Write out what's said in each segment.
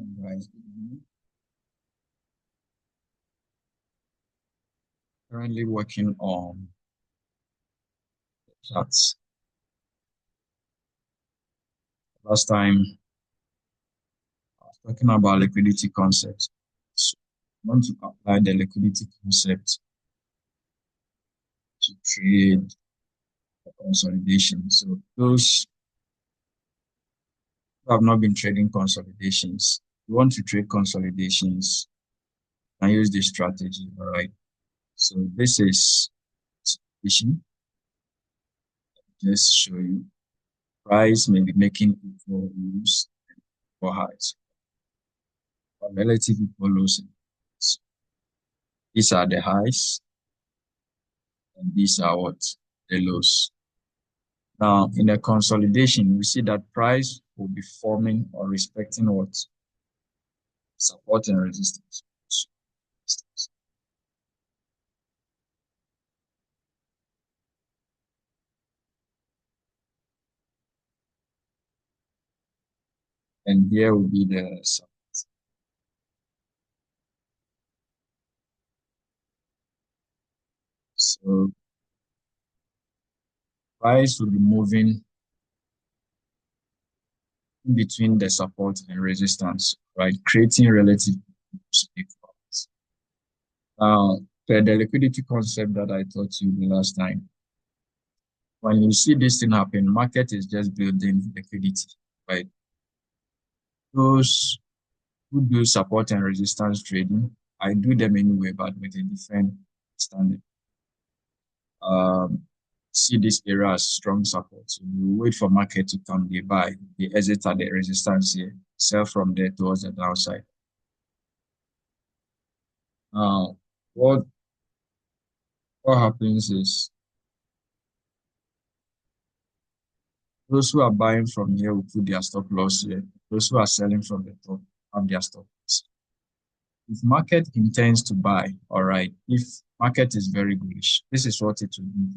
Guys, currently working on charts. Last time I was talking about liquidity concepts. So I want to apply the liquidity concept to trade the consolidation. So those who have not been trading consolidations, you want to trade consolidations and use this strategy. All right. So this is consolidation. Just show you price may be making equal lows or highs, or relative equal lows. So these are the highs, and these are what? The lows. Now, in a consolidation, we see that price will be forming or respecting what? Support and resistance. And here will be the support. So price will be moving in between the support and resistance, right? Creating relative equals. Now, per the liquidity concept that I taught you the last time, when you see this thing happen, market is just building liquidity, right? Those who do support and resistance trading, I do them anyway, but with a different standard. See this area as strong support. So you wait for market to come, they buy, they exit at the resistance here, sell from there towards the downside. Now, what happens is those who are buying from here will put their stop loss here. Those who are selling from the top have their stop loss. If market intends to buy, all right, if market is very bullish, this is what it will do.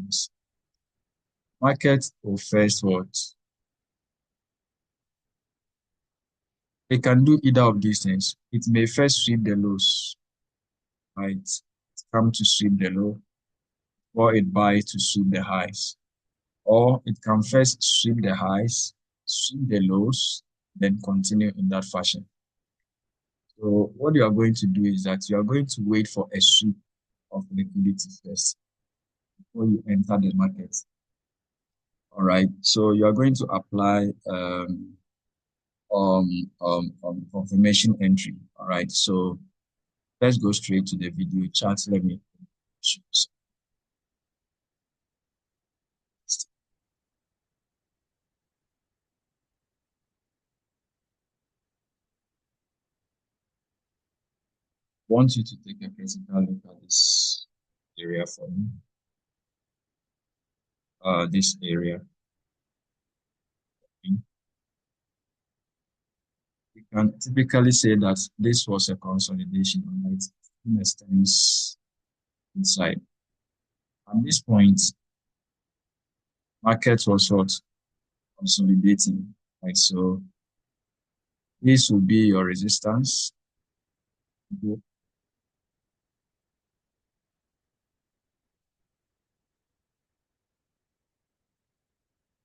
Market will first what? It can do either of these things. It may first sweep the lows, right? Come to sweep the low, or it buy to sweep the highs. Or it can first sweep the highs, sweep the lows, then continue in that fashion. So what you are going to do is that you are going to wait for a sweep of liquidity first before you enter the market. All right. So you are going to apply confirmation entry. All right. So let's go straight to the video chat. Let me show you. Want you to take a critical look at this area for me. This area. We can typically say that this was a consolidation, right? In a stance inside. At this point, market was what? Consolidating, right? So this will be your resistance.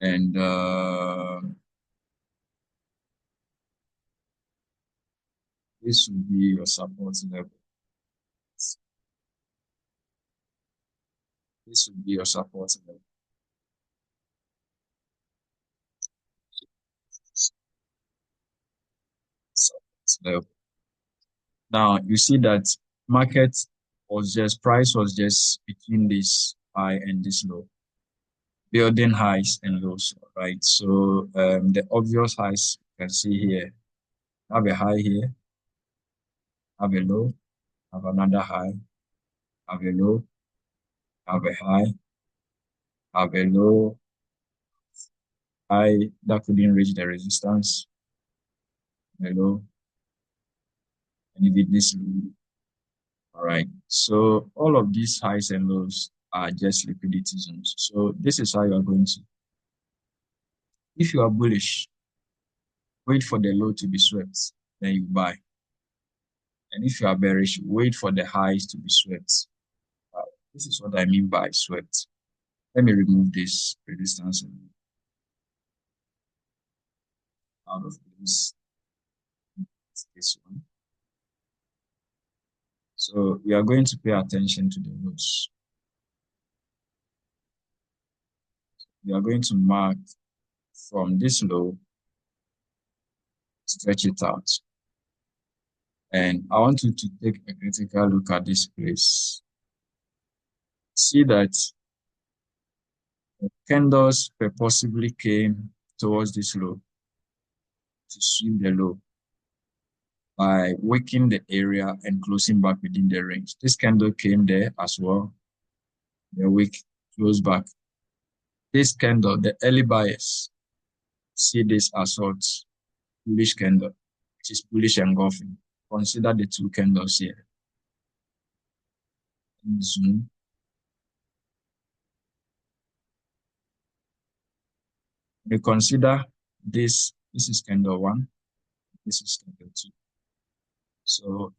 And this will be your support level. This will be your support level. Support level. Now you see that price was just between this high and this low, building highs and lows, right? So the obvious highs you can see here, have a high here, have a low, have another high, have a low, have a high, have a low, high that couldn't reach the resistance, a low, and if it this low. All right. So all of these highs and lows are just liquidity zones. So this is how you are going to. If you are bullish, wait for the low to be swept. then you buy. And if you are bearish, wait for the highs to be swept. Uh, this is what I mean by swept. Let me remove this resistance out of this one. So we are going to pay attention to the lows. We are going to mark from this low, stretch it out. And I want you to take a critical look at this place. See that candles purposibly came towards this low to sweep the low by waking the area and closing back within the range. This candle came there as well. The wick closed back. This candle, the early buyers see this as what? Bullish candle, which is bullish engulfing. Consider the two candles here. Zoom. We consider this is candle one, this is candle two. So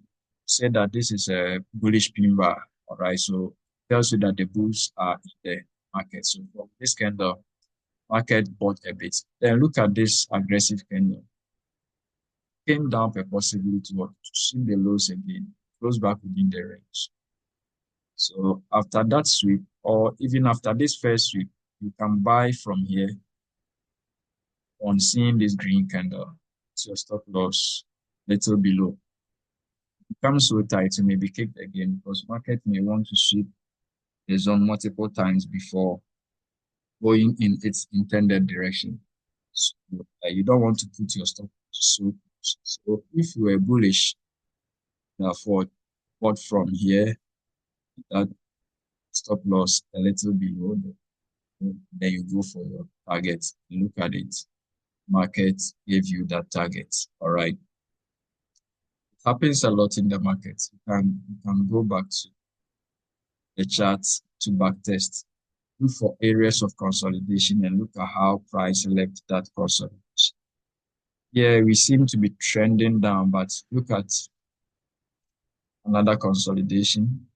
say that this is a bullish pin bar, all right? So tells you that the bulls are in the market. So from this candle, market bought a bit. Then look at this aggressive candle. Came down purposefully to see the lows again, close back within the range. So after that sweep, or even after this first sweep, you can buy from here on seeing this green candle. It's your stop loss little below. It becomes so tight, you may be kicked again because market may want to sweep the zone multiple times before going in its intended direction. So you don't want to put your stop so. So if you were bullish, therefore, bought from here, that stop loss a little below, then you go for your target. Look at it. Market gave you that target. All right. It happens a lot in the market. You can go back to the charts to back test. Look for areas of consolidation and look at how price left that consolidation. Yeah, we seem to be trending down, but look at another consolidation.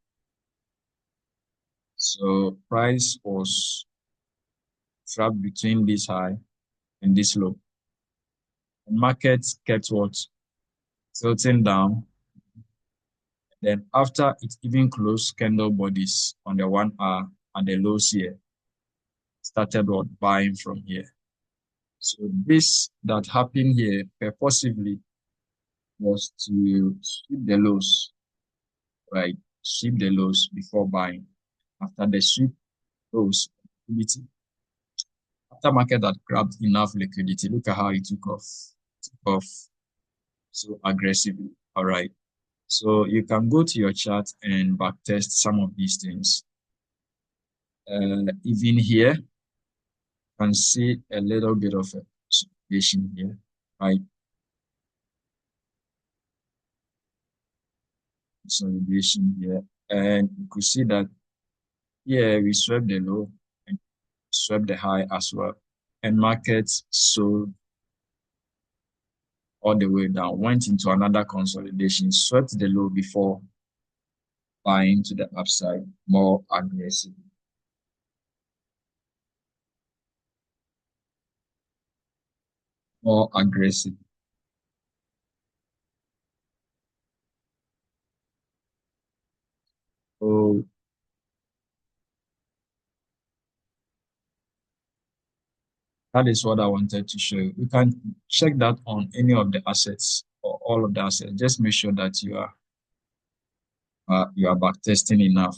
So price was trapped between this high and this low. And market kept what? Tilting down. Then after it even closed candle bodies on the 1 hour at the lows here, started what? Buying from here. So this that happened here purposively was to sweep the lows, right? Sweep the lows before buying. After the sweep lows, liquidity. After market had grabbed enough liquidity, look at how it took off. Took off so aggressively. All right. So you can go to your chart and backtest some of these things. Even here, you can see a little bit of a consolidation here, right? Consolidation here. And you could see that here we swept the low and swept the high as well. And markets sold all the way down, went into another consolidation, swept the low before buying to the upside more aggressively. More aggressive. So that is what I wanted to show you. You can check that on any of the assets or all of the assets. Just make sure that you are back testing enough.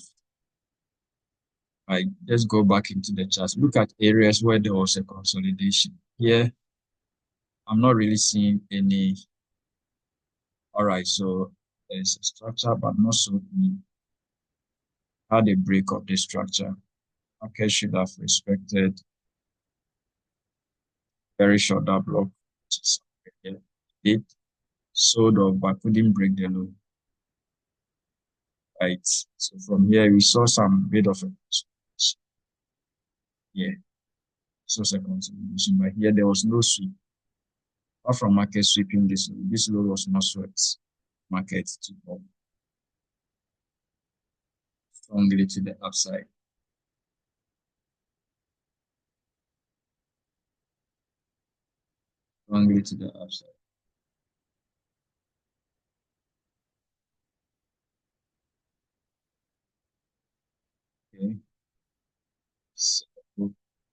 Right. Just go back into the charts. Look at areas where there was a consolidation. Here, I'm not really seeing any. All right, so there's a structure, but not so many. Had a break of the structure. Market should have respected very short that block. Which is here. It sold off, but couldn't break the low. Right. So from here, we saw some bit of a consolidation. Yeah, so a consolidation, but here there was no sweep. Apart from market sweeping this low was not swept. Market took off strongly to the upside. Strongly to the upside. Okay. So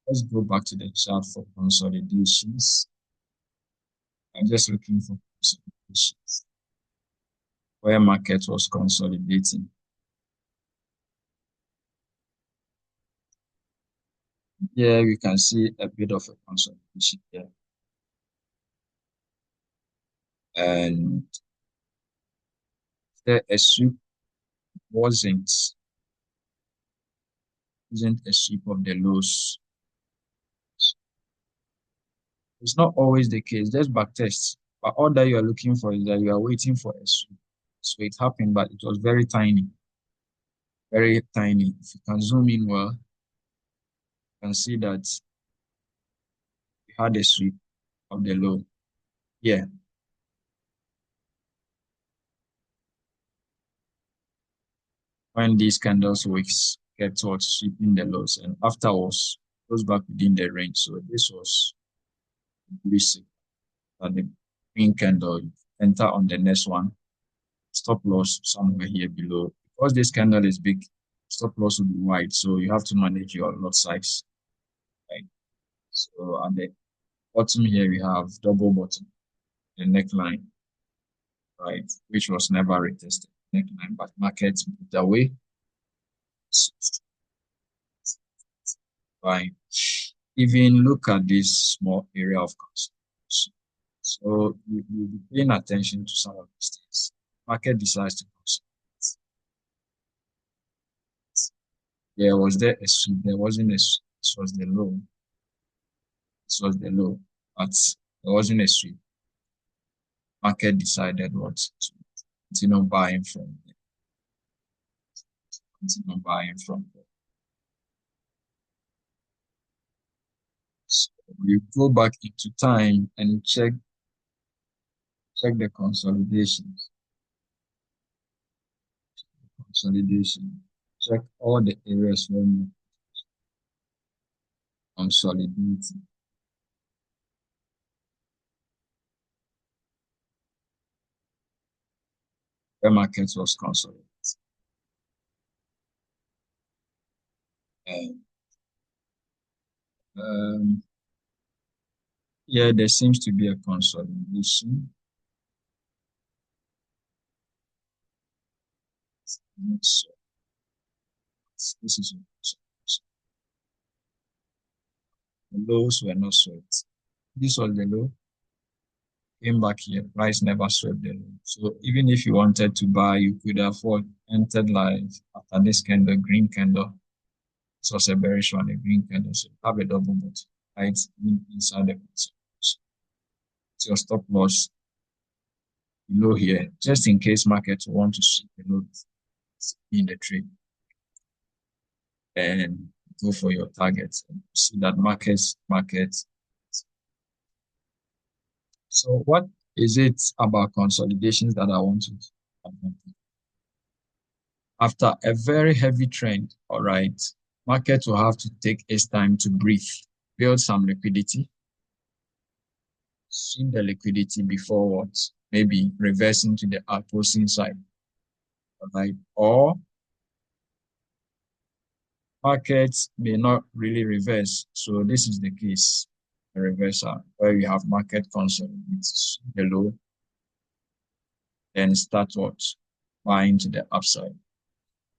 let's go back to the chart for consolidations. I'm just looking for consolidations where market was consolidating. Here we can see a bit of a consolidation here. And there a sweep wasn't isn't a sweep of the lows. It's not always the case. Just back test. But all that you are looking for is that you are waiting for a sweep. So it happened, but it was very tiny. Very tiny. If you can zoom in well, you can see that we had a sweep of the low. Yeah. When these candles wicks kept towards sweeping the lows and afterwards goes back within the range. So this was basic. That the green candle enter on the next one. Stop loss somewhere here below. Because this candle is big, stop loss will be wide. So you have to manage your lot size. Right. So at the bottom here we have double bottom, the neckline, right, which was never retested. Neckline, but market moved away. Fine. Even look at this small area of consolidation. So you'll be paying attention to some of these things. Market decides to consolidate. There was there a sweep, there wasn't a sweep. This was the low. This was the low, but there wasn't a sweep. Market decided what to continue buying from there. Continue buying from there. So we go back into time and check the consolidations. Consolidation. Check all the areas where we consolidate. Where market was consolidated. And um, yeah, there seems to be a consolidation. So this is the lows were not swept. This was the low, came back here. Price never swept the low. So even if you wanted to buy, you could afford entered like after this candle, green candle. This was a bearish one, a green candle. So have a double bottom, right? Inside the consolidation. It's your stop loss below here, just in case markets want to sweep the low in the trade and go for your targets. See that markets. So what is it about consolidations that I want to after a very heavy trend, all right, market will have to take its time to breathe, build some liquidity, see the liquidity before what? Maybe reversing to the opposing side, all right? Or markets may not really reverse. So this is the case, a reversal, where you have market consolidates the low, then start what? Buying to the upside.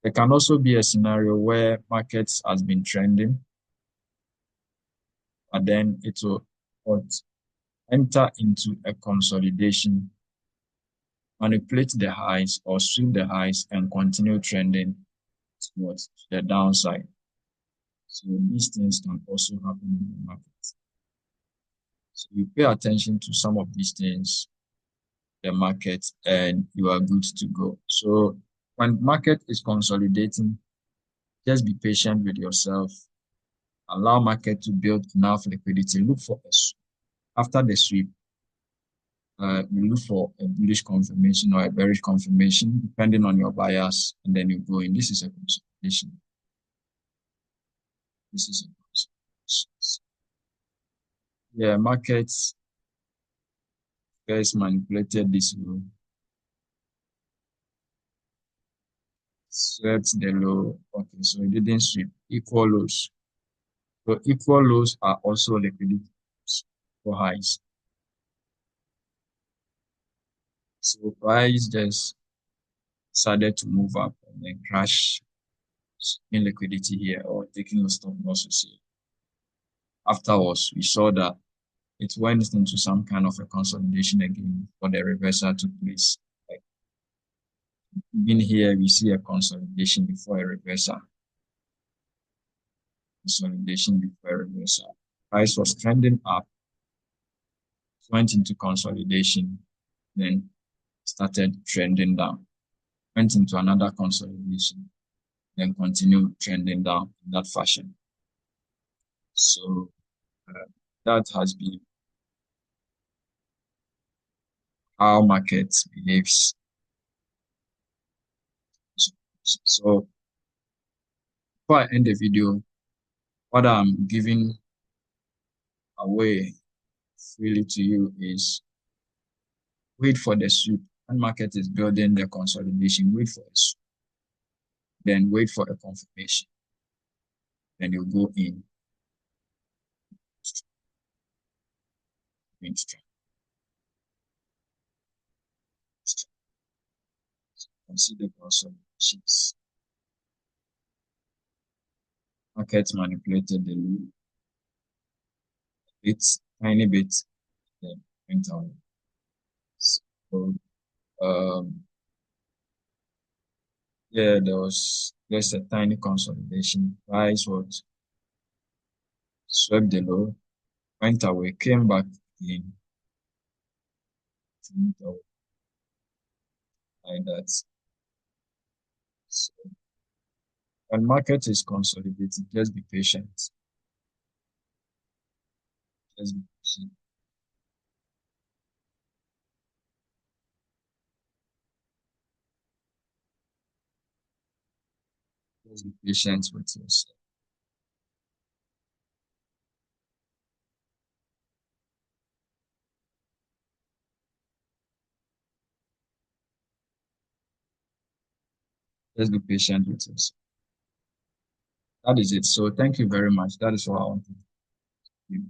There can also be a scenario where markets has been trending, and then it will what, enter into a consolidation, manipulate the highs or sweep the highs and continue trending towards the downside. So these things can also happen in the market. So you pay attention to some of these things, the market, and you are good to go. So when market is consolidating, just be patient with yourself. Allow market to build enough liquidity. Look for a sweep. After the sweep, you look for a bullish confirmation or a bearish confirmation, depending on your bias, and then you go in. This is a consolidation. This is a consolidation. Yeah, markets first manipulated this low, swept the low. Okay, so it didn't sweep. Equal lows. So equal lows are also liquidity for highs. So price just decided to move up and then crash in liquidity here or taking a stop losses here. Afterwards, we saw that it went into some kind of a consolidation again for the reversal took place. Like in here, we see a consolidation before a reversal. Consolidation before a reversal. Price was trending up, went into consolidation, then started trending down. Went into another consolidation, then continued trending down in that fashion. So that has been how markets behaves. So before I end the video, what I'm giving away freely to you is wait for the sweep. When market is building the consolidation, wait for a sweep. Then wait for a confirmation. Then you go in. Consider consolidations. Market manipulated the low bit, tiny bit, then went away. So yeah, there was just a tiny consolidation. Price was swept the low, went away, came back again, went away like that. So when market is consolidating, just be patient. Just be patient. Just be patient with yourself. Just be patient with yourself. That is it. So thank you very much. That is what I want to do.